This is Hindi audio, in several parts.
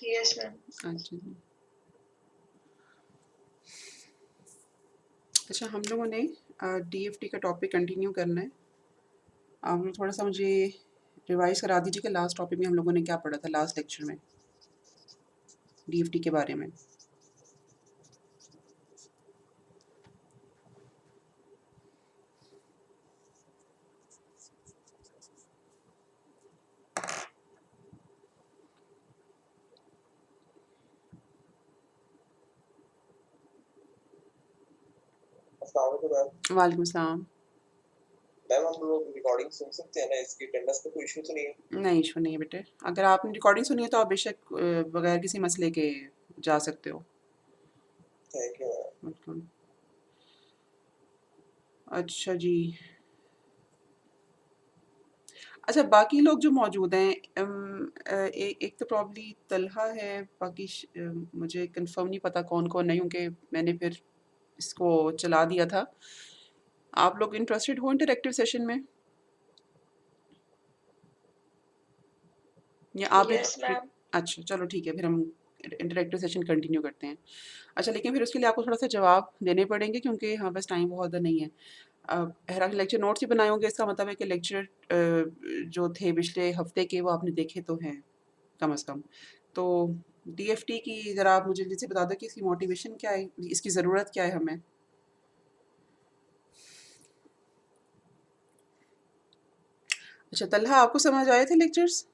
Yes ma'am. अच्छा जी। अच्छा, हम लोगों ने डीएफटी का टॉपिक कंटिन्यू करना है। आप लोग थोड़ा सा मुझे रिवाइज करा दीजिए कि लास्ट टॉपिक में हम लोगों ने क्या पढ़ा था लास्ट लेक्चर में डीएफटी के बारे में। वालेकुम सलाम। मैम हम लोग रिकॉर्डिंग सुन सकते हैं ना? इसकी अटेंडेंस पे कोई इशू तो नहीं है? नहीं, इशू नहीं है बेटे। अगर आपने रिकॉर्डिंग सुनी है तो आप बेशक बगैर किसी मसले के जा सकते हो। Thank you ma'am. बिल्कुल। अच्छा जी। अच्छा, बाकी लोग जो मौजूद हैं, एक तो प्रॉब्ली तलहा है, बाकी मुझे कंफर्म नहीं पता कौन कौन नहीं, क्योंकि मैंने फिर इसको चला दिया था। आप लोग इंटरेस्टेड हो इंटरेक्टिव सेशन में, या आप यस मैम। अच्छा चलो ठीक है, फिर हम इंटरेक्टिव सेशन कंटिन्यू करते हैं। अच्छा, लेकिन फिर उसके लिए आपको थोड़ा सा जवाब देने पड़ेंगे, क्योंकि हाँ बस टाइम बहुत नहीं है। हर लेक्चर नोट्स ही बनाए होंगे, इसका मतलब है कि लेक्चर जो थे पिछले हफ्ते के वो आपने देखे तो हैं कम अज़ कम। तो डीएफटी की ज़रा आप मुझे जैसे बता दो कि इसकी मोटिवेशन क्या है, इसकी ज़रूरत क्या है हमें। अच्छा तलहा, आपको समझ आए थे लेक्चर्स?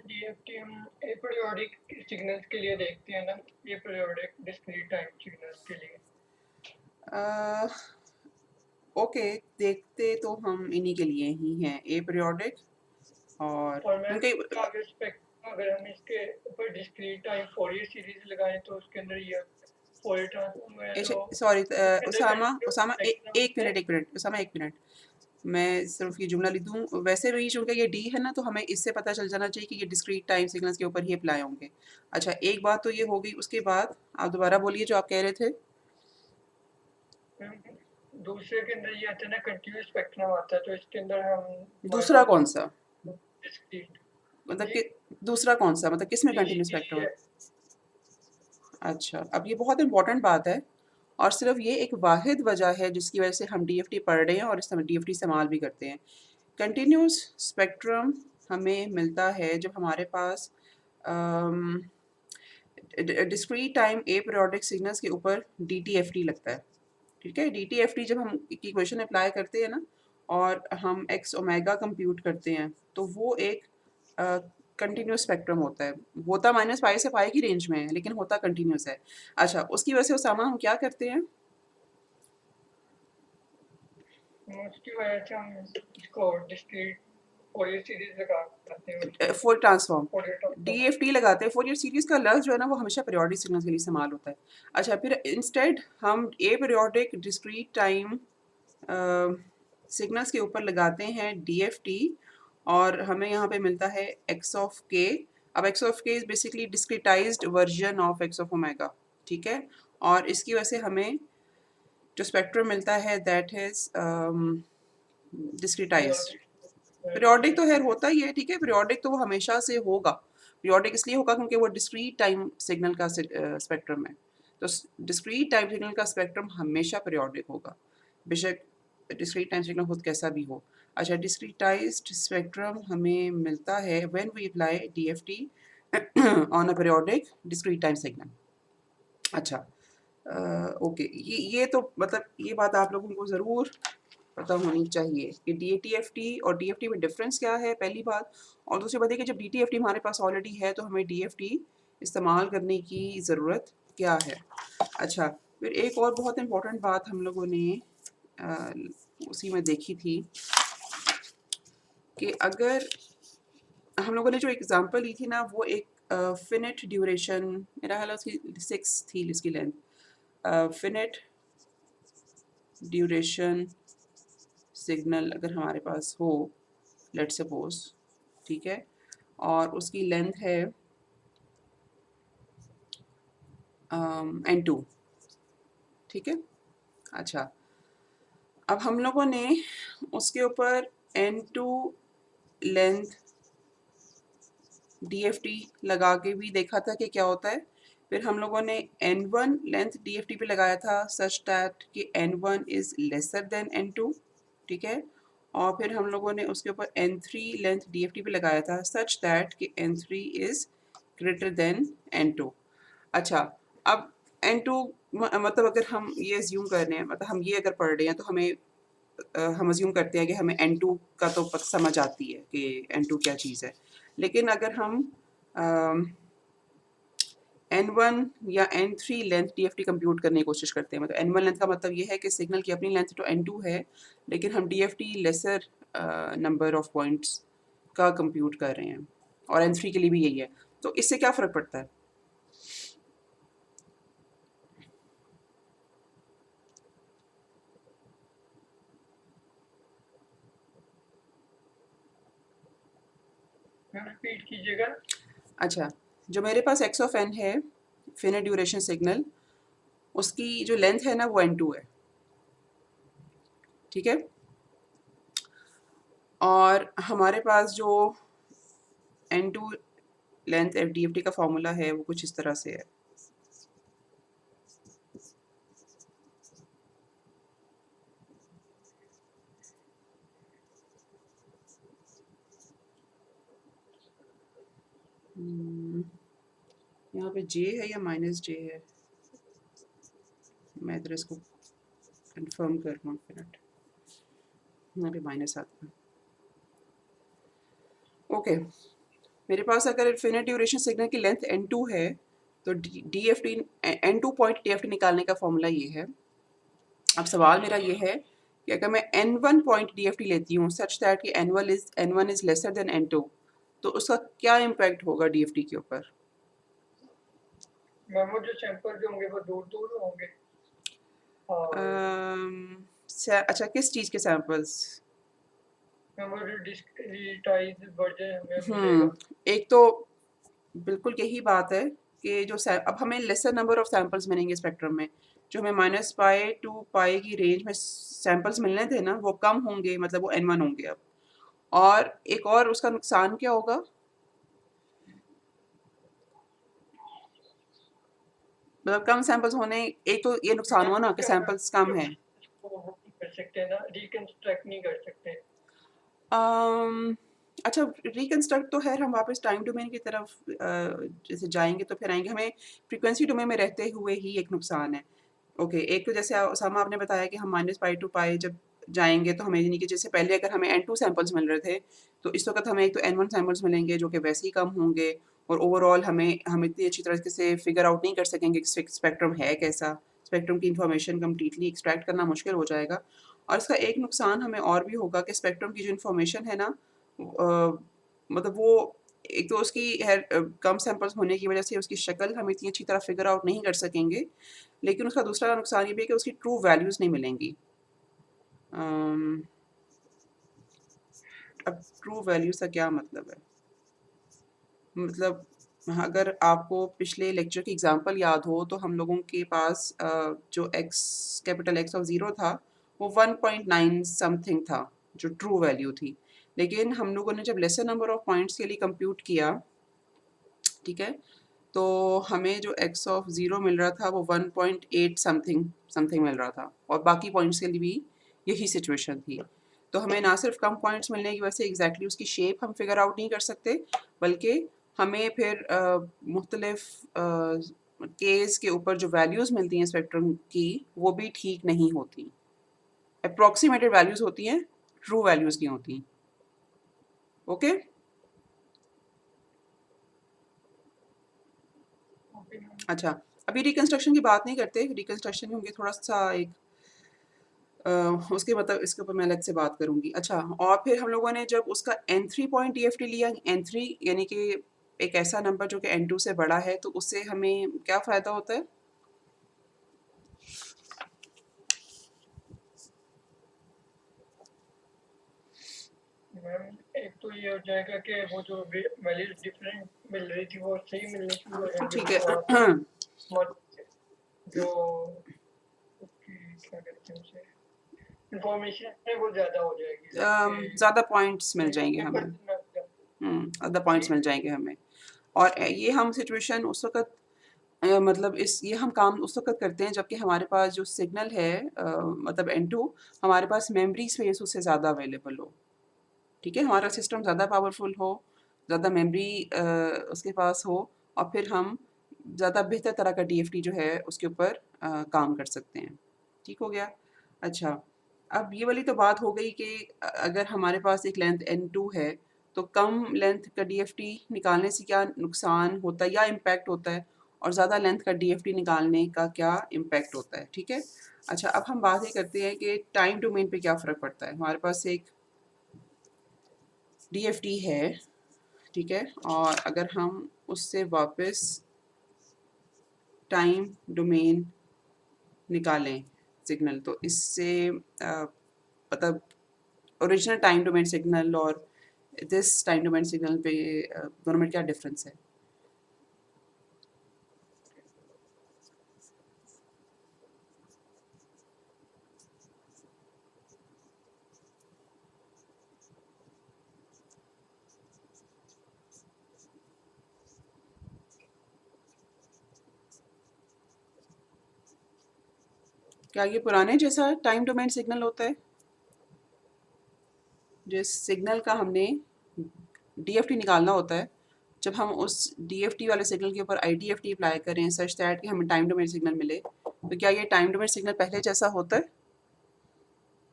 डीएफटी हम एपीरियोडिक सिग्नल्स के लिए देखते हैं ना, एपीरियोडिक डिस्क्रीट टाइम सिग्नल्स के लिए। ओके, देखते तो हम इन्हीं के लिए ही हैं, एपीरियोडिक और मैम क्योंकि आगे अगर हम इसके ऊपर डिस्क्रीट टाइम फोरियर सीरीज लगाएं तो उसके अंदर ये फोरियर ट्रांसफॉर्म है, तो सॉरी उसके अंदर उसामा कंटिन्यूस उसामा स्पेक्ट्रम है। एक मिनट उसामा, एक मिनट। मैं सिर्फ ये जुमला लिख दूँ, वैसे भी चूँकि ये डी है ना, तो हमें इससे पता चल जाना चाहिए कि ये डिस्क्रीट टाइम सिग्नल्स के ऊपर ही अप्लाई होंगे। अच्छा, एक बात तो ये हो गई, उसके बाद आप दोबारा बोलिए जो आप कह रहे थे। दूसरे के अंदर ये आता है ना, कंटिन्यूस स्पेक्ट्रम आता है, तो इसके अंदर हम हमारे दूसरा पास कौन सा, डिस्क्रीट मतलब जी कि दूसरा कौन सा, मतलब किस में कंटिन्यू इसी स्पेक्ट्रम है? है। अच्छा, अब ये बहुत इंपॉर्टेंट बात है, और सिर्फ ये एक वाहिद वजह है जिसकी वजह से हम डीएफटी पढ़ रहे हैं और इस डीएफटी इस्तेमाल भी करते हैं। कंटिन्यूस स्पेक्ट्रम हमें मिलता है जब हमारे पास discrete time aperiodic signals के ऊपर डीटीएफटी लगता है। ठीक है, डीटीएफटी जब हम इक्वेशन अप्लाई करते हैं ना, और हम एक्स ओमेगा कंप्यूट करते हैं, तो वो एक कंटिन्यूस स्पेक्ट्रम होता है। होता माइनस पाई से पाई की रेंज में है, लेकिन होता कंटिन्यूस है। अच्छा, उसकी वजह से उसामा हम क्या करते हैं? उसकी वजह से हम इसको डिस्क्रीट फोरियर सीरीज लगाते हैं उसके ऊपर, full transform Fourier transform. DFT लगाते हैं। फोरियर सीरीज का लफ्ज़ जो है ना, वो हमेशा पीरियोडिक सिग्नल्स के लिए इस्तेमाल होता है। अच्छा, फिर इंस्टेड हम ए पीरियोडिक डिस्क्रीट टाइम सिग्नल्स के ऊपर लगाते हैं डीएफटी, और हमें यहाँ पे मिलता है एक्स ऑफ के। अब एक्स ऑफ के is basically discretized version of x of omega. ठीक है, और इसकी वजह से हमें जो स्पेक्ट्रम मिलता है दैट इज़ डिस्क्रिटाइज्ड। पीरियोडिक तो खैर होता ही है, ठीक है, पीरियोडिक तो वो हमेशा से होगा। पीरियोडिक इसलिए होगा क्योंकि वो डिस्क्रीट टाइम सिग्नल का स्पेक्ट्रम है। तो डिस्क्रीट टाइम सिग्नल का स्पेक्ट्रम हमेशा पीरियोडिक होगा, बेशक डिस्क्रीट टाइम सिग्नल खुद कैसा भी हो। अच्छा, डिस्क्रीटाइज्ड स्पेक्ट्रम हमें मिलता है when we apply DFT on a periodic discrete time signal. अच्छा, ओके, ये तो मतलब ये बात आप लोगों को ज़रूर पता होनी चाहिए कि डीटीएफटी और डीएफटी में डिफरेंस क्या है, पहली बात। और दूसरी बात है कि जब डीटीएफटी हमारे पास ऑलरेडी है तो हमें डीएफटी इस्तेमाल करने की ज़रूरत क्या है। अच्छा, फिर एक और बहुत इम्पोर्टेंट बात हम लोगों ने अ, उसी में देखी थी कि अगर हम लोगों ने जो एग्जांपल ली थी ना, वो एक फिनिट ड्यूरेशन, मेरा ख्याल है उसकी 6 थी इसकी लेंथ, फिनिट ड्यूरेशन सिग्नल अगर हमारे पास हो, लेट सपोज, ठीक है, और उसकी लेंथ है N2, ठीक है। अच्छा, अब हम लोगों ने उसके ऊपर N2 लेंथ DFT लगा के भी देखा था कि क्या होता है। फिर हम लोगों ने N1 लेंथ DFT पे लगाया था सच दैट कि N1 is lesser than N2, ठीक है। और फिर हम लोगों ने उसके ऊपर N3 लेंथ DFT पे लगाया था सच दैट कि N3 is greater than N2। अच्छा, अब N2 मतलब अगर हम ये अज्यूम कर रहे हैं, मतलब हम ये अगर पढ़ रहे हैं तो हमें हम अज्यूम करते हैं कि हमें N2 का तो समझ आती है कि N2 क्या चीज़ है। लेकिन अगर हम N1 या N3 लेंथ DFT कंप्यूट करने की कोशिश करते हैं, मतलब N1 लेंथ का मतलब ये है कि सिग्नल की अपनी लेंथ तो N2 है, लेकिन हम DFT laser number of points का कंप्यूट कर रहे हैं, और N3 के लिए भी यही है। तो इससे क्या फ़र्क पड़ता है? मैम रिपीट कीजिएगा। अच्छा, जो मेरे पास x ऑफ n है, फिनिट ड्यूरेशन सिग्नल, उसकी जो लेंथ है ना वो N2 है, ठीक है। और हमारे पास जो N2 लेंथ DFT का फॉर्मूला है वो कुछ इस तरह से है। यहाँ पे J है या माइनस J है, मैं इधर इसको कंफर्म कर लूँ एक मिनट। यहाँ पे माइनस आता है। ओके, मेरे पास अगर इन्फिनिट ड्यूरेशन सिग्नल की लेंथ N2 है तो DFT N2 पॉइंट DFT निकालने का फॉर्मूला ये है। अब सवाल मेरा ये है कि अगर मैं N1 पॉइंट DFT लेती हूँ सच दैट कि N1 is lesser than N2, तो उसका क्या इम्पैक्ट होगा DFT के ऊपर? मैम वो जो सैंपल जो होंगे वो दूर दूर होंगे। और अच्छा, किस चीज़ के सैंपल्स? मैम वो जो डिस्क्रीटाइज वर्जन हमें मिलेगा। एक तो बिल्कुल यही बात है कि जो अब हमें लेसर नंबर ऑफ सैंपल्स मिलेंगे स्पेक्ट्रम में, जो हमें -π टू π की रेंज में सैंपल्स मिलने थे ना वो कम होंगे, मतलब वो N1 होंगे अब। और एक और उसका नुकसान क्या होगा? मतलब कम सैंपल्स होने, एक तो ये नुकसान हुआ ना कि सैंपल्स कम हैं। वो नहीं कर सकते ना, रिकंस्ट्रक्ट नहीं कर सकते। अच्छा, रिकंस्ट्रक्ट तो है, हम वापस टाइम डोमेन की तरफ जैसे जाएंगे तो फिर आएंगे, हमें फ्रीक्वेंसी डोमेन में रहते हुए ही एक नुकसान है। ओके, एक तो जैसे उसामा आपने बताया कि हम -π टू π जब जाएंगे तो हमें, यानी कि जैसे पहले अगर हमें N2 सैंपल्स मिल रहे थे तो इस वक्त हमें एक तो N1 सैंपल्स मिलेंगे जो कि वैसे ही कम होंगे, और ओवरऑल हम इतनी अच्छी तरह से फिगर आउट नहीं कर सकेंगे कि स्पेक्ट्रम है कैसा, स्पेक्ट्रम की इंफॉर्मेशन कम्प्लीटली एक्सट्रैक्ट करना मुश्किल हो जाएगा। और इसका एक नुकसान हमें और भी होगा कि स्पेक्ट्रम की जो इन्फॉर्मेशन है ना, मतलब वो एक तो उसकी कम सैंपल्स होने की वजह से उसकी शक्ल हम इतनी अच्छी तरह फिगर आउट नहीं कर सकेंगे, लेकिन उसका दूसरा नुकसान ये भी है कि उसकी ट्रू वैल्यूज़ नहीं मिलेंगी। अब ट्रू वैल्यूज़ का क्या मतलब है? मतलब अगर आपको पिछले लेक्चर की एग्जांपल याद हो तो हम लोगों के पास जो कैपिटल X ऑफ ज़ीरो था वो 1.9 समथिंग था जो ट्रू वैल्यू थी, लेकिन हम लोगों ने जब लेसर नंबर ऑफ पॉइंट्स के लिए कंप्यूट किया, ठीक है, तो हमें जो x ऑफ ज़ीरो मिल रहा था वो 1.8 समथिंग समथिंग मिल रहा था, और बाकी पॉइंट्स के लिए भी यही सिचुएशन थी। तो हमें ना सिर्फ कम पॉइंट्स मिलने की वजह से एग्जैक्टली उसकी शेप हम फिगर आउट नहीं कर सकते, बल्कि हमें फिर मुख्तलिफ केस के ऊपर जो वैल्यूज़ मिलती हैं स्पेक्ट्रम की वो भी ठीक नहीं होती, अप्रॉक्सीमेटेड वैल्यूज़ होती हैं, ट्रू वैल्यूज़ नहीं होती। Okay, okay ma'am. अच्छा, अभी रिकंस्ट्रक्शन की बात नहीं करते, रिकंस्ट्रक्शन में होंगे थोड़ा सा एक उसके मतलब इसके ऊपर मैं अलग से बात करूँगी। अच्छा, और फिर हम लोगों ने जब उसका N3 पॉइंट DFT लिया, N3 यानी कि एक ऐसा नंबर जो कि N2 से बड़ा है, तो उससे हमें क्या फ़ायदा होता है? मैम एक तो ये हो जाएगा कि वो जो वैल्यूज डिफरेंट मिल रही थी वो सही मिलनी शुरू हो जाएंगी। ठीक है। और जो क्या कहते हैं उसे, इंफॉर्मेशन है वो ज़्यादा हो जाएगी इसके ज़्यादा पॉइंट्स मिल जाएंगे पेपर हमें। में ज़्यादा पॉइंट्स मिल जाएंगे हमें। और ये हम सिचुएशन उस वक़्त मतलब इस ये हम काम उस वक़्त करते हैं जबकि हमारे पास जो सिग्नल है मतलब N2 हमारे पास मेमोरी स्पेस उससे ज़्यादा अवेलेबल हो, ठीक है? हमारा सिस्टम ज़्यादा पावरफुल हो, ज़्यादा मेमोरी उसके पास हो और फिर हम ज़्यादा बेहतर तरह का TFT जो है उसके ऊपर काम कर सकते हैं। ठीक हो गया? अच्छा, अब ये वाली तो बात हो गई कि अगर हमारे पास एक लेंथ N2 है, तो कम लेंथ का DFT निकालने से क्या नुकसान होता है या इम्पैक्ट होता है और ज़्यादा लेंथ का DFT निकालने का क्या इम्पैक्ट होता है, ठीक है? अच्छा, अब हम बात ये करते हैं कि टाइम डोमेन पे क्या फ़र्क पड़ता है। हमारे पास एक DFT है, ठीक है? और अगर हम उससे वापस टाइम डोमेन निकालें सिग्नल तो इससे मतलब ओरिजिनल टाइम डोमेन सिग्नल और दिस टाइम डोमेन सिग्नल पे दोनों में क्या डिफरेंस है? क्या ये पुराने जैसा टाइम डोमेन सिग्नल होता है? जिस सिग्नल का हमने DFT निकालना होता है, जब हम उस DFT वाले सिग्नल के ऊपर IDFT अप्लाई करें सच दैट कि हमें टाइम डोमेन सिग्नल मिले, तो क्या ये टाइम डोमेन सिग्नल पहले जैसा होता है?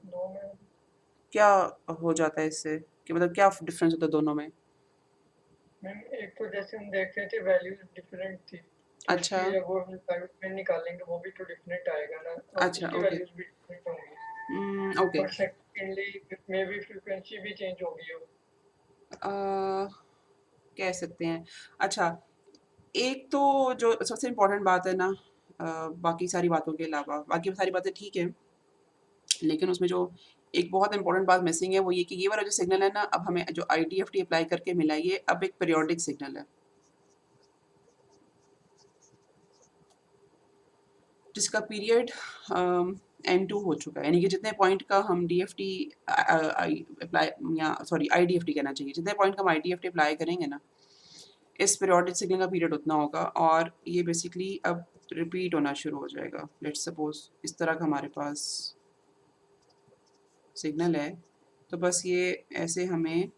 नो में क्या हो जाता है इससे? कि मतलब क्या डिफरेंस होता है दोनों में? मैम एक तो जैसे हम देख रहे थे वैल्यूज डिफरेंट थी, तो अच्छा, उसकी जब वो हम टाइम में निकालेंगे वो भी तो डिफरेंट आएगा ना, और अच्छा, उसकी ओके। वैल्यूज भी डिफरेंट होंगी। ओके। और सेकेंडली मे बी फ्रीक्वेंसी भी चेंज होगी हो। कह सकते हैं। अच्छा, एक तो जो सबसे इम्पोर्टेंट बात है ना बाकी सारी बातों के अलावा, बाकी सारी बातें ठीक हैं, लेकिन उसमें जो एक बहुत इम्पोर्टेंट बात मिसिंग है वो ये कि ये वाला जो सिग्नल है ना अब हमें जो IDFT अप्लाई करके मिला ये अब एक पीरियोडिक सिग्नल है, जिसका पीरियड N2 हो चुका है, यानी कि जितने पॉइंट का हम DFT अप्लाई या सॉरी IDFT कहना चाहिए, जितने पॉइंट का हम IDFT अप्लाई करेंगे ना इस पीरियोडिक सिग्नल का पीरियड उतना होगा और ये बेसिकली अब रिपीट होना शुरू हो जाएगा। लेट्स सपोज इस तरह का हमारे पास सिग्नल है, तो बस ये ऐसे हमें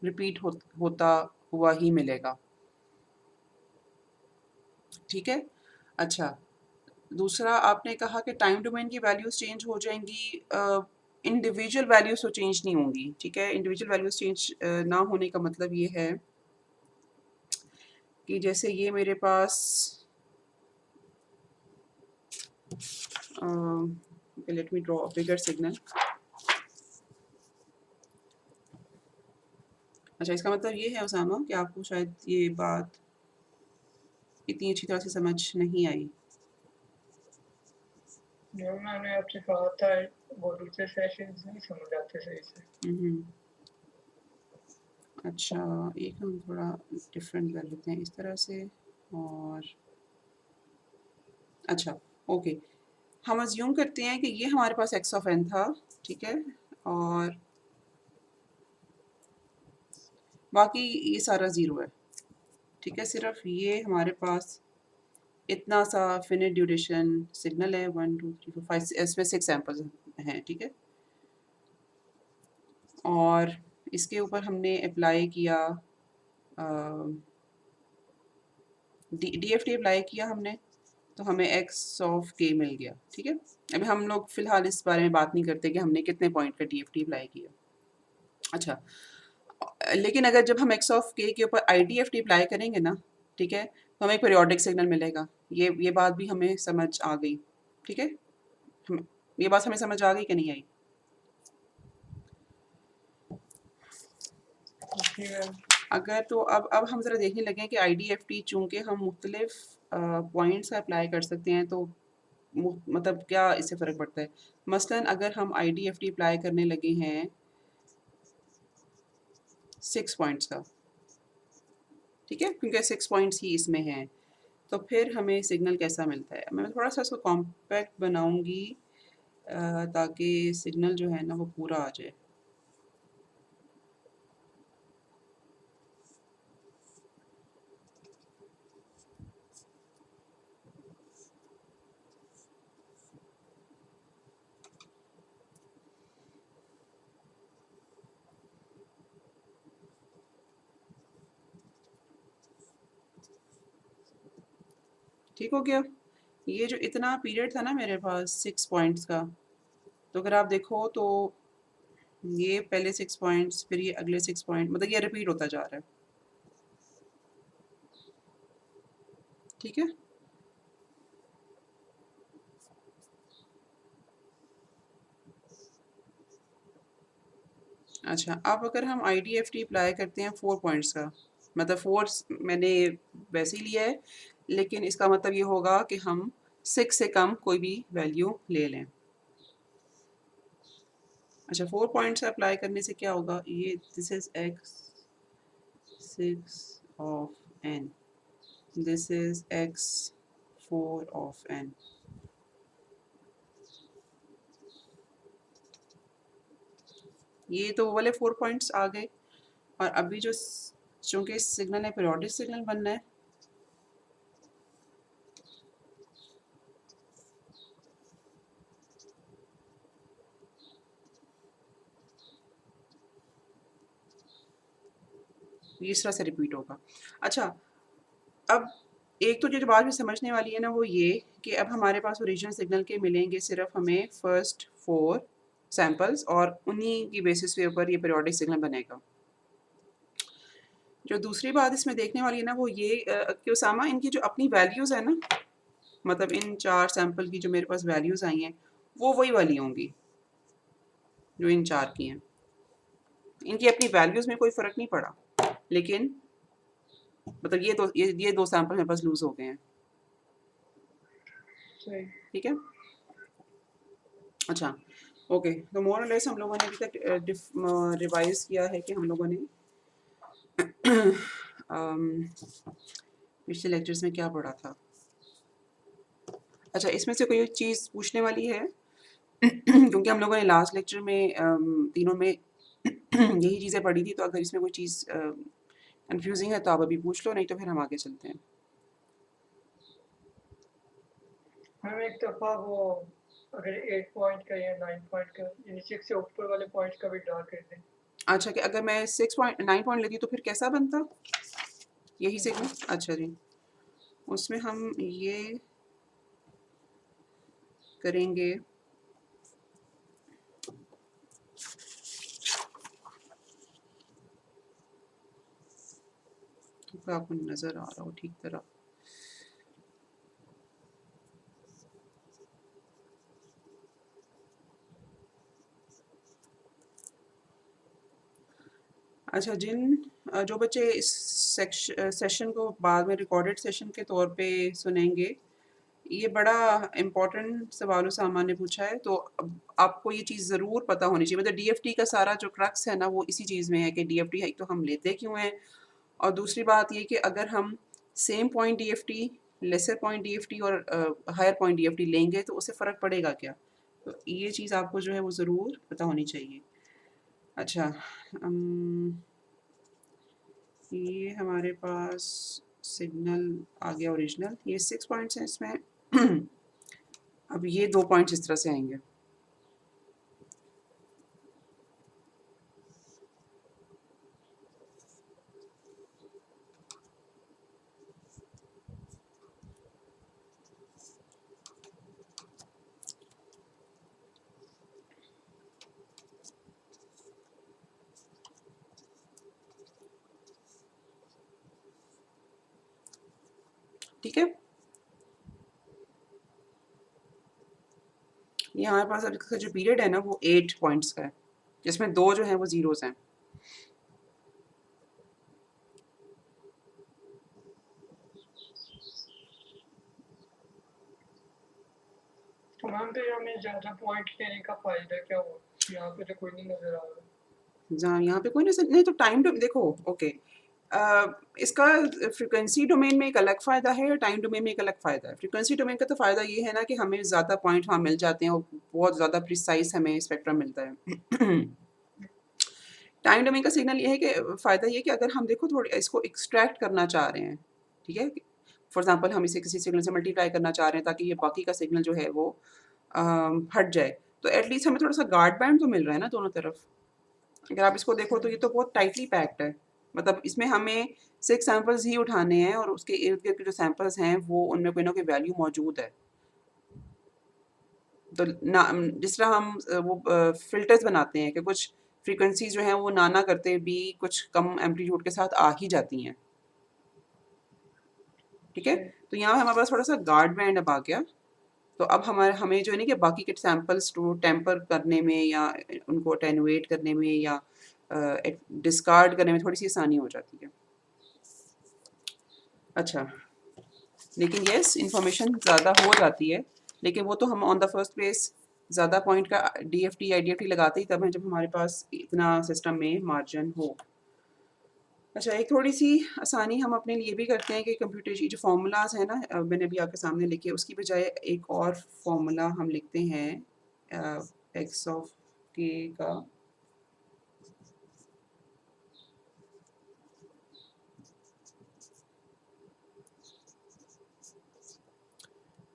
रिपीट होता हुआ ही मिलेगा, ठीक है? अच्छा, दूसरा आपने कहा कि टाइम डोमेन की वैल्यूज़ चेंज हो जाएंगी, इंडिविजुअल वैल्यूज़ तो चेंज नहीं होंगी, ठीक है? इंडिविजुअल वैल्यूज़ चेंज ना होने का मतलब ये है कि जैसे ये मेरे पास let me draw a bigger signal. अच्छा, इसका मतलब ये है उसामा कि आपको शायद ये बात इतनी अच्छी तरह से समझ नहीं आई। जो मैंने आपसे कहा था वो दूसरे सेशन नहीं समझ आते सही से। हम्म, अच्छा, एक हम थोड़ा डिफरेंट कर लेते हैं इस तरह से और अच्छा, ओके, हम अज्यूम करते हैं कि ये हमारे पास x ऑफ n था, ठीक है? और बाकी ये सारा ज़ीरो है, ठीक है? सिर्फ ये हमारे पास इतना सा फिनिट ड्यूरेशन सिग्नल है 1 2 3 4 5 इसमें 6 सैंपल्स हैं, ठीक है? और इसके ऊपर हमने अप्लाई किया DFT अप्लाई किया हमने, तो हमें x ऑफ k मिल गया, ठीक है? अभी हम लोग फ़िलहाल इस बारे में बात नहीं करते कि हमने कितने पॉइंट का DFT अप्लाई किया। अच्छा, लेकिन अगर जब हम x ऑफ k के ऊपर IDFT अप्लाई करेंगे ना, ठीक है? तो हमें एक पीरियोडिक सिग्नल मिलेगा। ये बात भी हमें समझ आ गई, ठीक है? हम ये बात हमें समझ आ गई कि नहीं आई? जी मैम। अगर तो अब हम ज़रा देखने लगे कि IDFT चूँकि हम मुख्तलिफ पॉइंट्स अप्लाई कर सकते हैं तो मतलब क्या इससे फ़र्क पड़ता है? मसलन अगर हम IDFT अप्लाई करने लगे हैं 6 पॉइंट्स का, ठीक है? क्योंकि 6 पॉइंट्स ही इसमें हैं। तो फिर हमें सिग्नल कैसा मिलता है। मैं थोड़ा सा इसको कॉम्पैक्ट बनाऊंगी ताकि सिग्नल जो है ना वो पूरा आ जाए। ठीक हो गया। ये जो इतना पीरियड था ना मेरे पास 6 पॉइंट्स का, तो अगर आप देखो तो ये पहले 6 पॉइंट्स, फिर ये अगले 6 पॉइंट, मतलब ये रिपीट होता जा रहा है। ठीक है। अच्छा, अब अगर हम IDFT अप्लाई करते हैं 4 पॉइंट्स का, मतलब 4 मैंने वैसे ही लिया है, लेकिन इसका मतलब ये होगा कि हम 6 से कम कोई भी वैल्यू ले लें। अच्छा, 4 पॉइंट्स अप्लाई करने से क्या होगा, ये this is x 6 of n, this is x 4 of n। ये तो वो वाले 4 पॉइंट्स आ गए। और अभी जो चूंकि सिग्नल है पीरियोडिक सिग्नल बनना है, ये इस तरह से रिपीट होगा। अच्छा, अब एक तो जो बात में समझने वाली है ना वो ये कि अब हमारे पास ओरिजिनल सिग्नल के मिलेंगे सिर्फ हमें फर्स्ट 4 सैंपल्स, और उन्हीं की बेसिस के ऊपर ये पीरियोडिक सिग्नल बनेगा। जो दूसरी बात इसमें देखने वाली है ना वो ये कि उसामा, इनकी जो अपनी वैल्यूज़ है ना, मतलब इन 4 सैंपल की जो मेरे पास वैल्यूज़ आई हैं वो वही वाली होंगी जो इन 4 की हैं। इनकी अपनी वैल्यूज़ में कोई फ़र्क नहीं पड़ा, लेकिन मतलब ये 2 सैंपल मेरे पास लूज़ हो गए हैं। सही। ठीक है। अच्छा, ओके, तो मोर और लेस हम लोगों ने अभी तक रिवाइज़ किया है कि हम लोगों ने पिछले लेक्चर्स में क्या पढ़ा था। अच्छा, इसमें से कोई चीज़ पूछने वाली है? क्योंकि हम लोगों ने लास्ट लेक्चर में तीनों में यही चीज़ें पढ़ी थी, तो अगर इसमें कोई चीज़ कन्फ्यूजिंग है तो आप अभी पूछ लो, नहीं तो फिर हम आगे चलते हैं। मैम एक दफ़ा वो अगर 8 पॉइंट का या 9 पॉइंट का यानी 6 से ऊपर वाले पॉइंट्स का भी ड्रा कर दें। अच्छा, कि अगर मैं 9 पॉइंट लेती तो फिर कैसा बनता? यही सिग्नल? अच्छा जी, उसमें हम ये करेंगे, तो आपको नज़र आ रहा हो ठीक तरह। अच्छा, जो बच्चे इस सेशन को बाद में रिकॉर्डेड सेशन के तौर पे सुनेंगे, ये बड़ा इम्पोर्टेंट सवाल सामान ने पूछा है, तो अब आपको ये चीज़ ज़रूर पता होनी चाहिए। मतलब DFT का सारा जो क्रक्स है ना वो इसी चीज़ में है कि DFT है तो हम लेते क्यों हैं, और दूसरी बात ये कि अगर हम same point DFT, lesser point DFT और हायर पॉइंट DFT लेंगे तो उससे फ़र्क पड़ेगा क्या? तो ये चीज़ आपको जो है वो ज़रूर पता होनी चाहिए। अच्छा, ये हमारे पास सिग्नल आ गया ओरिजिनल, ये 6 पॉइंट्स हैं इसमें। अब ये 2 पॉइंट्स इस तरह से आएंगे। ठीक है, ये हमारे पास अभी का जो पीरियड है ना वो 8 पॉइंट्स का है, जिसमें 2 जो हैं वो ज़ीरोज़ हैं। तो मैम फिर हमें ज़्यादा पॉइंट लेने का फ़ायदा क्या हुआ? यहाँ पे तो कोई नहीं नज़र आ रहा। जहाँ यहाँ पे कोई नहीं तो टाइम देखो, ओके, इसका फ्रीक्वेंसी डोमेन में एक अलग फ़ायदा है और टाइम डोमेन में एक अलग फ़ायदा है। फ्रीक्वेंसी डोमेन का तो फ़ायदा ये है ना कि हमें ज़्यादा पॉइंट वहाँ मिल जाते हैं और बहुत ज़्यादा प्रिसाइज़ हमें स्पेक्ट्रम मिलता है। टाइम डोमेन का सिग्नल ये है कि फ़ायदा ये है कि अगर हम देखो थोड़ी इसको एक्सट्रैक्ट करना चाह रहे हैं, ठीक है? फॉर एग्ज़ाम्पल हम इसे किसी सिग्नल से मल्टीप्लाई करना चाह रहे हैं ताकि ये बाकी का सिग्नल जो है वो हट जाए, तो एट लीस्ट हमें थोड़ा-सा गार्ड बैंड तो मिल रहा है ना दोनों तरफ। अगर आप इसको देखो तो ये तो बहुत टाइटली पैक्ड है। मतलब इसमें हमें 6 सैंपल्स ही उठाने हैं और उसके इर्द-गिर्द के जो सैंपल्स हैं वो उनमें कोई ना कोई वैल्यू मौजूद है। तो ना जिस तरह हम वो फ़िल्टर्स बनाते हैं कि कुछ फ्रीक्वेंसीज़ जो हैं वो ना करते भी कुछ कम एम्पलीट्यूड के साथ आ ही जाती हैं। ठीक है? तो यहाँ हमारे पास थोड़ा-सा गार्ड बैंड अब आ गया। तो अब हमें जो है ना कि बाकी के सैंपल्स को टेम्पर करने में या उनको अटेन्युएट करने में या डिस्कार्ड करने में थोड़ी-सी आसानी हो जाती है। अच्छा, लेकिन येस इन्फॉर्मेशन ज़्यादा हो जाती है, लेकिन वो तो हम ऑन द फर्स्ट प्लेस ज़्यादा पॉइंट का डीएफटी, आईडीएफटी लगाते ही तब हैं जब हमारे पास इतना सिस्टम में मार्जिन हो। अच्छा, एक थोड़ी-सी आसानी हम अपने लिए भी करते हैं कि कंप्यूटेशन जो फ़ॉर्मूलाज़ हैं ना मैंने अभी आपके सामने लिखे, उसकी बजाय एक और फ़ॉर्मूला हम लिखते हैं एक्स ऑफ के का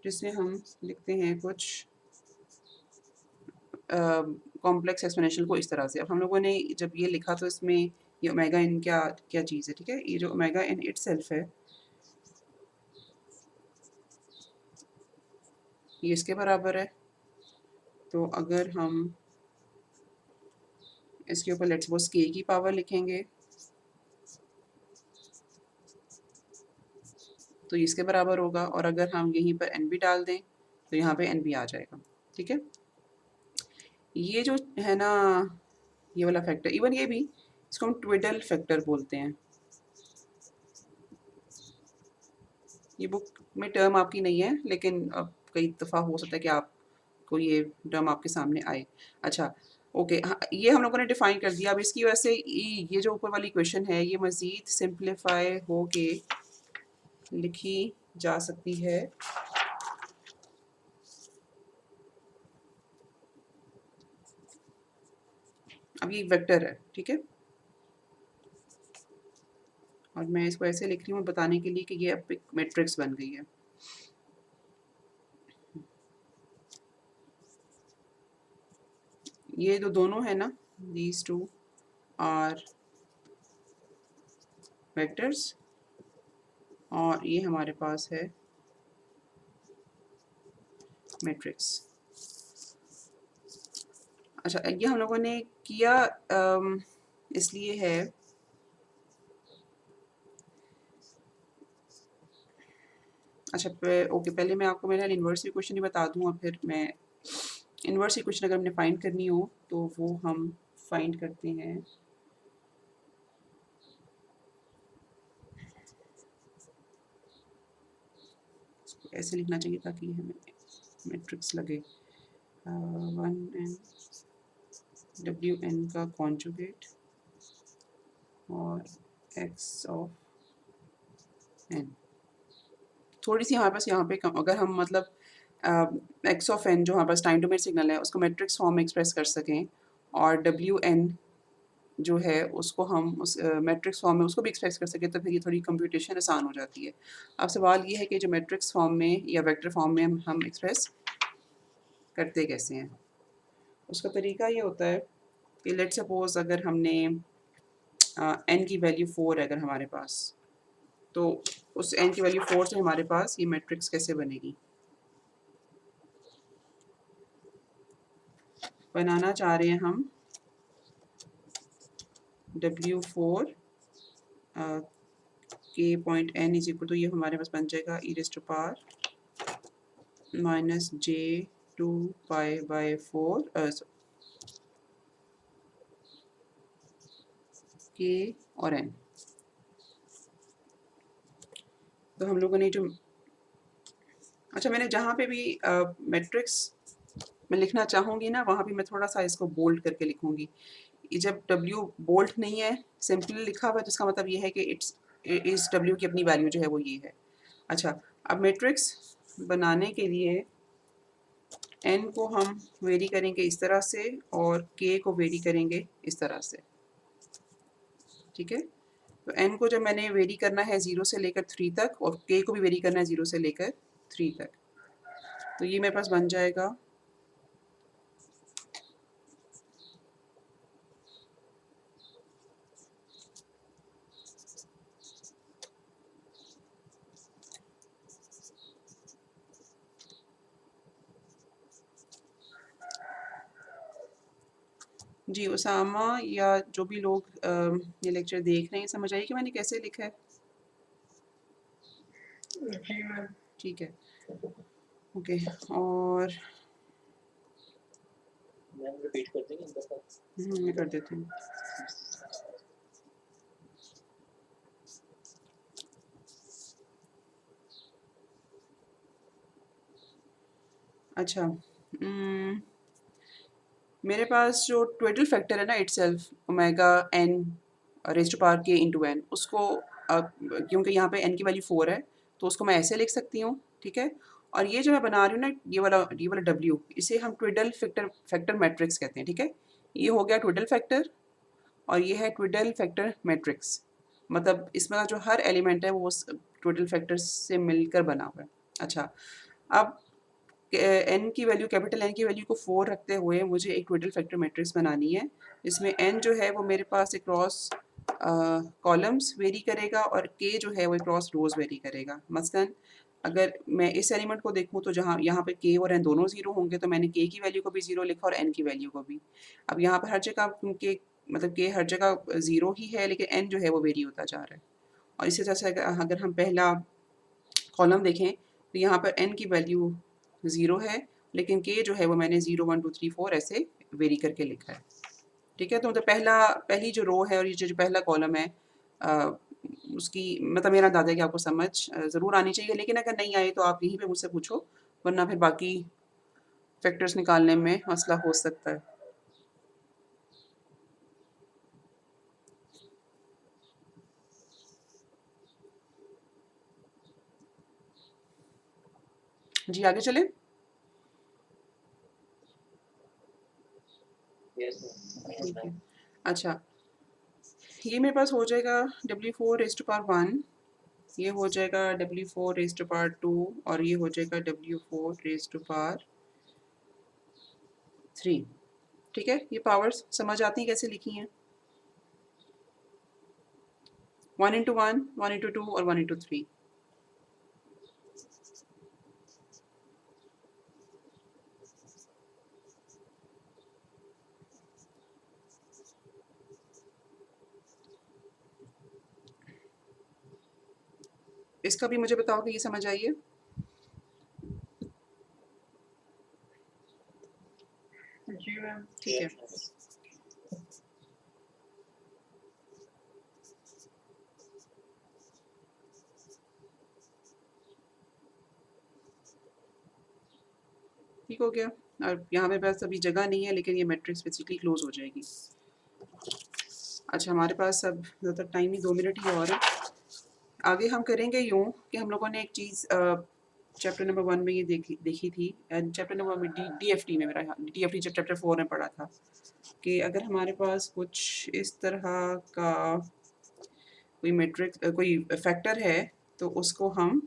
जिसमें हम लिखते हैं कुछ कॉम्प्लेक्स एक्सप्लेनेशन को इस तरह से। अब हम लोगों ने जब ये लिखा तो इसमें ये ओमेगा एन क्या क्या चीज़ है, ठीक है? ये जो ओमेगा एन इटसेल्फ है, ये इसके बराबर है। तो अगर हम इसके ऊपर लेट्स सपोज़ के की पावर लिखेंगे, तो ये इसके बराबर होगा और अगर हम यहीं पर एन भी डाल दें, तो यहाँ पे एन भी आ जाएगा, ठीक है? ये जो है ना, ये वाला फैक्टर, इवन ये भी, इसको हम ट्विडल फैक्टर बोलते हैं। ये बुक में टर्म आपकी नहीं है, लेकिन अब कई दफ़ा हो सकता है कि आपको ये टर्म आपके सामने आए। अच्छा, ओके, हाँ, ये हम लोगों ने डिफ़ाइन कर दिया। अब इसकी वजह से ये जो ऊपर वाली इक्वेशन है, ये मज़ीद सिंप्लीफाई होके लिखी जा सकती है। अब ये वेक्टर है, ठीक है? और मैं इसको ऐसे लिख रही हूँ बताने के लिए कि ये अब एक मैट्रिक्स बन गई है। ये जो दोनों है ना, these two are vectors और ये हमारे पास है मैट्रिक्स। अच्छा, ये हम लोगों ने किया इसलिए है अच्छा ओके, पहले मैं आपको मेरा इन्वर्स इक्वेशन ही बता दूँ और फिर मैं इन्वर्स इक्वेशन अगर हमने फाइंड करनी हो तो वो हम फाइंड करते हैं। ऐसे लिखना चाहिए ताकि हमें मैट्रिक्स लगे। 1n wn का कॉन्जुगेट और x ऑफ n। थोड़ी सी हमारे पास यहाँ पे अगर हम मतलब x ऑफ n जो हमारे पास टाइम डोमेन सिग्नल है उसको मैट्रिक्स फॉर्म में एक्सप्रेस कर सकें और wn जो है उसको हम उस मैट्रिक्स फॉर्म में उसको भी एक्सप्रेस कर सकें, तो फिर ये थोड़ी कंप्यूटेशन आसान हो जाती है। अब सवाल ये है कि जो मैट्रिक्स फॉर्म में या वेक्टर फॉर्म में हम एक्सप्रेस करते कैसे हैं। उसका तरीका ये होता है कि लेट्स सपोज अगर हमने n की वैल्यू 4 है अगर हमारे पास, तो उस n की वैल्यू 4 से हमारे पास ये मैट्रिक्स कैसे बनेगी। बनाना चाह रहे हैं हम W4 k point n is equal to, ये हमारे पास बन जाएगा e raise to power minus j2 pi by 4 k और n। तो हम लोगों ने जो अच्छा मैंने जहाँ पे भी मैट्रिक्स मैं लिखना चाहूँगी ना वहाँ भी मैं थोड़ा सा इसको बोल्ड करके लिखूँगी। जब W बोल्ट नहीं है, सिंपली लिखा हुआ है, जिसका मतलब ये है कि इस W की अपनी वैल्यू जो है वो ये है। अच्छा, अब मैट्रिक्स बनाने के लिए n को हम वेरी करेंगे इस तरह से और k को वेरी करेंगे इस तरह से, ठीक है। तो n को जब मैंने वेरी करना है 0 से लेकर 3 तक और k को भी वेरी करना है 0 से लेकर 3 तक, तो ये मेरे पास बन जाएगा जी उसामा या जो भी लोग ये लेक्चर देख रहे हैं, समझ आइए कि मैंने कैसे लिखा है। जी मैम। ठीक है, ओके। और मैम रिपीट कर देंगे एक दफा। मैं कर देती हूँ। अच्छा, मेरे पास जो टोटल फैक्टर है ना itself omega n raise to power k into n, उसको क्योंकि यहाँ पे n की वैल्यू 4 है तो उसको मैं ऐसे लिख सकती हूँ, ठीक है। और ये जो मैं बना रही हूँ ना, ये वाला w, इसे हम ट्विडल फैक्टर मैट्रिक्स कहते हैं, ठीक है। ये हो गया ट्विडल फैक्टर और ये है ट्विडल फैक्टर मैट्रिक्स, मतलब इसमें जो हर एलिमेंट है वो ट्विडल फैक्टर से मिलकर बना हुआ है। अच्छा, अब n की वैल्यू, कैपिटल N की वैल्यू को 4 रखते हुए मुझे एक ट्विडल फैक्टर मैट्रिक्स बनानी है। इसमें n जो है वो मेरे पास अक्रॉस कॉलम्स वेरी करेगा और k जो है वो अक्रॉस रोज वेरी करेगा। मसलन अगर मैं इस एलिमेंट को देखूँ तो जहाँ यहाँ पे k और n दोनों ज़ीरो होंगे तो मैंने k की वैल्यू को भी ज़ीरो लिखा और n की वैल्यू को भी। अब यहाँ पर हर जगह क्योंकि मतलब k हर जगह ज़ीरो ही है, लेकिन n जो है वो वेरी होता जा रहा है। और इसी तरह से अगर हम पहला कॉलम देखें तो यहाँ पर n की वैल्यू 0 है, लेकिन k जो है वो मैंने 0 1 2 3 4 ऐसे वेरी करके लिखा है, ठीक है। तो मतलब पहली जो रो है और ये जो पहला कॉलम है, उसकी मतलब मेरा अंदाज़ा है कि आपको समझ ज़रूर आनी चाहिए, लेकिन अगर नहीं आई तो आप यहीं पे मुझसे पूछो, वरना फिर बाकी फैक्टर्स निकालने में मसला हो सकता है। जी आगे चलें। यस ठीक है, मैम। अच्छा ये मेरे पास हो जाएगा W4 रेज़ टू पावर 1, ये हो जाएगा W4 रेज़ टू पावर 2 और ये हो जाएगा W4 रेज़ टू पावर 3, ठीक है। ये पावर्स समझ आती हैं कैसे लिखी हैं, 1 इंटू 1, 1 इंटू 2 और 1 इंटू 3। इसका भी मुझे बताओ कि ये समझ आई है। जी मैम। ठीक है, ठीक हो गया। और यहाँ पे पास अभी जगह नहीं है, लेकिन ये मैट्रिक्स बेसिकली क्लोज हो जाएगी। अच्छा, हमारे पास अब ज़्यादा टाइम ही 2 मिनट ही और है। आगे हम करेंगे यूँ कि हम लोगों ने एक चीज़ चैप्टर नंबर 1 में ये देखी थी, चैप्टर नंबर में DFT में, मेरा DFT जब चैप्टर 4 में पढ़ा था कि अगर हमारे पास कुछ इस तरह का कोई मैट्रिक्स कोई फैक्टर है तो उसको हम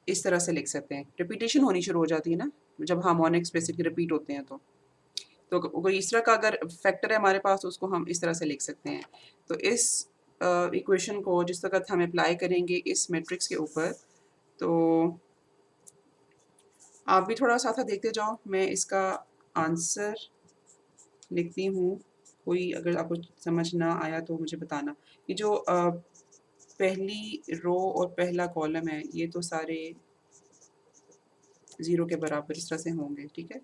इस तरह से लिख सकते हैं। रिपीटेशन होनी शुरू हो जाती है ना, जब हार्मोनिक्स बेसिकली रिपीट होते हैं तो कोई इस तरह का अगर फैक्टर है हमारे पास तो उसको हम इस तरह से लिख सकते हैं। तो इस इक्वेशन को जिस वक़्त हम अप्लाई करेंगे इस मैट्रिक्स के ऊपर, तो आप भी थोड़ा साथ-साथ देखते जाओ, मैं इसका आंसर लिखती हूँ। कोई अगर आपको समझ ना आया तो मुझे बताना। ये जो पहली रो और पहला कॉलम है, ये तो सारे 0 के बराबर इस तरह से होंगे, ठीक है।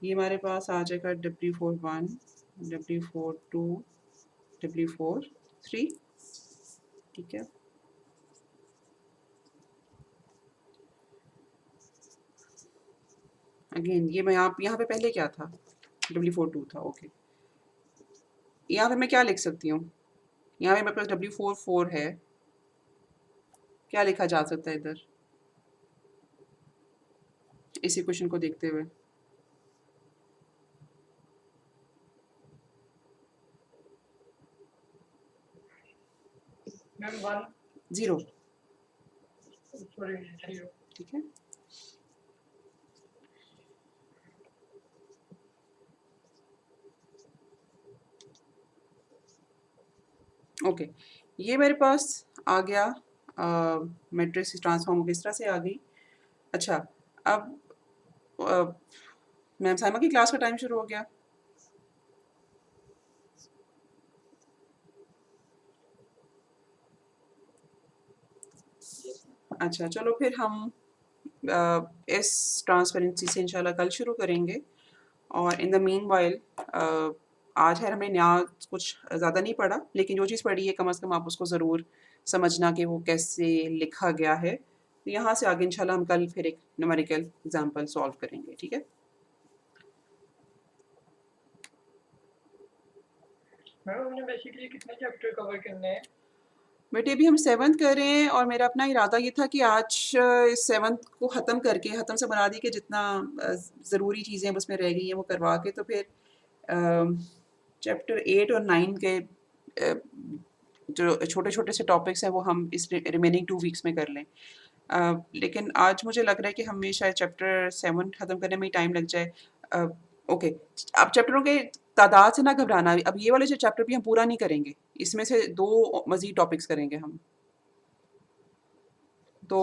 ये हमारे पास आ जाएगा W4 1, W4 2, W4 3, ठीक है। अगेन ये मैं यहाँ पे पहले क्या था, W4 2 था, ओके। यहाँ पे मैं क्या लिख सकती हूँ? यहाँ पे मेरे पास W4 4 है, क्या लिखा जा सकता है इधर इसी क्वेश्चन को देखते हुए? Ma'am 1 0, sorry 0। ठीक है। ओके, ये मेरे पास आ गया, मैट्रिक्स ट्रांसफॉर्म किस तरह से आ गई। अच्छा, अब मैम साइमा की क्लास का टाइम शुरू हो गया। अच्छा, चलो फिर हम इस ट्रांसपेरेंसी से इंशाल्लाह कल शुरू करेंगे। और इन द मीन वाइल आज है हमने नया कुछ ज़्यादा नहीं पढ़ा, लेकिन जो चीज़ पढ़ी है कम से कम आप उसको ज़रूर समझना कि वो कैसे लिखा गया है। तो यहाँ से आगे इंशाल्लाह हम कल फिर एक न्यूमेरिकल एग्जांपल सॉल्व करेंगे, ठीक है। मैम हमने बेसिकली कितने चैप्टर कवर करने हैं? बेटे अभी हम 7th कर रहे हैं और मेरा अपना इरादा ये था कि आज इस 7th को ख़त्म करके ख़त्म से बना दी कि जितना ज़रूरी चीज़ें उसमें रह गई हैं वो करवा के तो फिर चैप्टर 8 और 9 के जो छोटे-छोटे से टॉपिक्स हैं वो हम इस रिमेनिंग 2 वीक्स में कर लें। लेकिन आज मुझे लग रहा है कि हमें शायद चैप्टर 7 ख़त्म करने में ही टाइम लग जाए। अ, ओके, अब चैप्टरों के तादाद से ना घबराना, अब ये वाले जो चैप्टर भी हम पूरा नहीं करेंगे, इसमें से 2 मज़ीद टॉपिक्स करेंगे हम। तो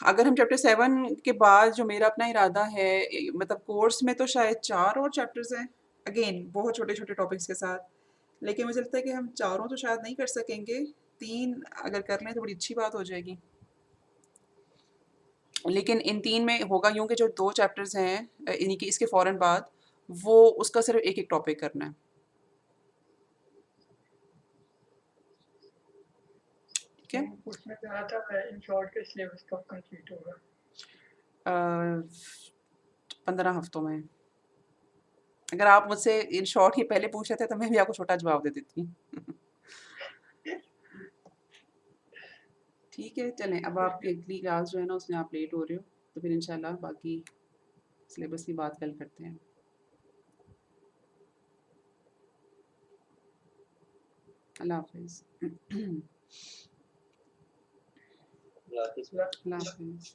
अगर हम चैप्टर 7 के बाद जो मेरा अपना इरादा है, मतलब कोर्स में तो शायद 4 और चैप्टर्स हैं, अगेन बहुत छोटे-छोटे टॉपिक्स के साथ। लेकिन मुझे लगता है कि हम चारों तो शायद नहीं कर सकेंगे, 3 अगर कर लें तो बड़ी अच्छी बात हो जाएगी। लेकिन इन 3 में होगा यूँ कि जो 2 चैप्टर्स हैं यानी कि इसके फ़ौरन बाद, वो उसका सिर्फ़ एक-एक टॉपिक करना है। ठीक है? मैम उसमें कहा था इन शॉर्ट के सिलेबस कब कंप्लीट होगा? 15 हफ्तों में। अगर आप मुझसे इन शॉर्ट ही पहले पूछ लेते तो मैं भी आपको छोटा जवाब दे देती। ठीक है, चलें अब आपकी अगली क्लास जो है ना उसमें आप लेट हो रहे हो, तो फिर इंशाल्लाह बाकी सिलेबस की बात कल करते हैं। अल्लाह हाफ़िज़। Like अल्लाह हाफ़िज़।